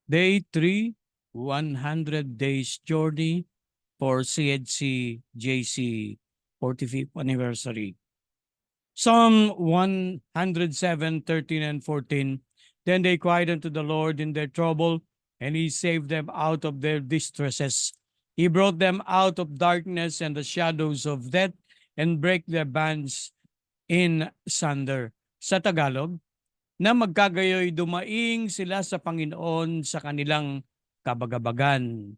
Day 3, 100 Days Journey for CHC JC 45th Anniversary. Psalm 107:13 and 14. Then they cried unto the Lord in their trouble, and He saved them out of their distresses. He brought them out of darkness and the shadows of death, and break their bands in sunder. Sa Tagalog, na magkagayoy dumaing sila sa Panginoon sa kanilang kabagabagan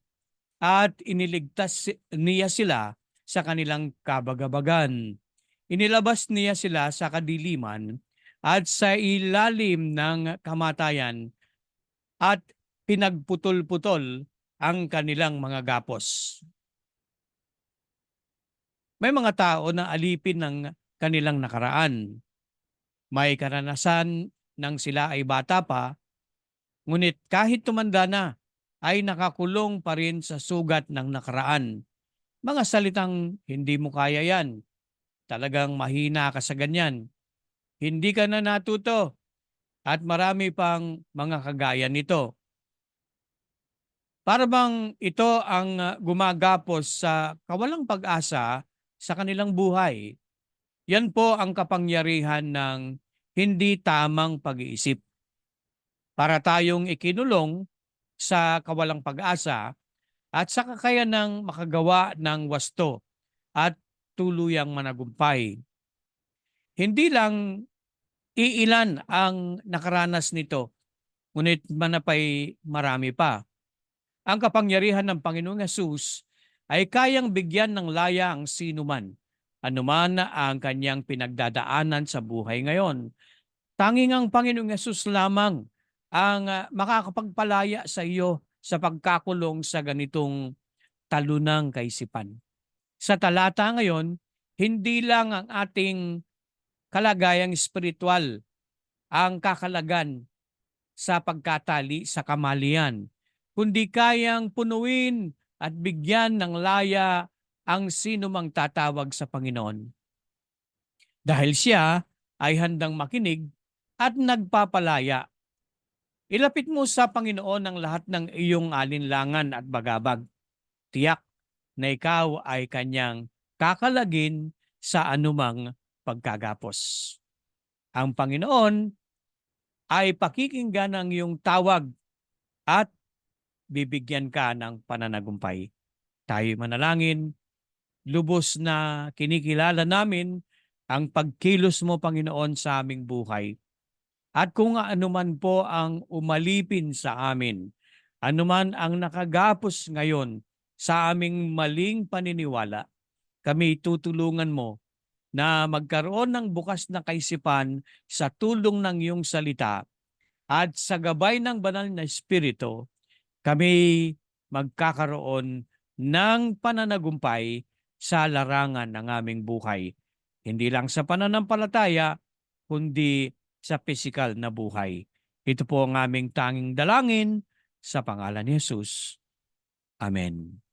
at iniligtas niya sila sa kanilang kabagabagan. Inilabas niya sila sa kadiliman at sa ilalim ng kamatayan at pinagputol-putol ang kanilang mga gapos. May mga tao na alipin ng kanilang nakaraan. May karanasan nang sila ay bata pa, ngunit kahit tumanda na, ay nakakulong pa rin sa sugat ng nakaraan. Mga salitang hindi mo kaya yan, talagang mahina ka sa ganyan, hindi ka na natuto, at marami pang mga kagaya nito. Para bang ito ang gumagapos sa kawalang pag-asa sa kanilang buhay. Yan po ang kapangyarihan ng hindi tamang pag-iisip. Para tayong ikinulong sa kawalang pag-asa at sa kakayanang makagawa ng wasto at tuluyang managumpay. Hindi lang iilan ang nakaranas nito, ngunit manapay marami pa. Ang kapangyarihan ng Panginoong Hesus ay kayang bigyan ng laya ang sinuman, anuman ang kanyang pinagdadaanan sa buhay ngayon. Tanging ang Panginoong Hesus lamang ang makakapagpalaya sa iyo sa pagkakulong sa ganitong talunang kaisipan. Sa talata ngayon, hindi lang ang ating kalagayang espiritual ang kakalagan sa pagkatali sa kamalian, kundi kayang punuin at bigyan ng laya ang sino mang tatawag sa Panginoon. Dahil siya ay handang makinig at nagpapalaya. Ilapit mo sa Panginoon ang lahat ng iyong alinlangan at bagabag. Tiyak na ikaw ay kanyang kakalagin sa anumang pagkagapos. Ang Panginoon ay pakikinggan ang iyong tawag at bibigyan ka ng pananagumpay. Tayo manalangin, lubos na kinikilala namin ang pagkilos mo, Panginoon, sa aming buhay. At kung anuman po ang umalipin sa amin, anuman ang nakagapos ngayon sa aming maling paniniwala, kami tutulungan mo na magkaroon ng bukas na kaisipan sa tulong ng iyong salita at sa gabay ng banal na Espiritu, kami magkakaroon ng pananagumpay sa larangan ng aming buhay. Hindi lang sa pananampalataya, kundi sa pisikal na buhay. Ito po ang aming tanging dalangin sa pangalan ni Jesus. Amen.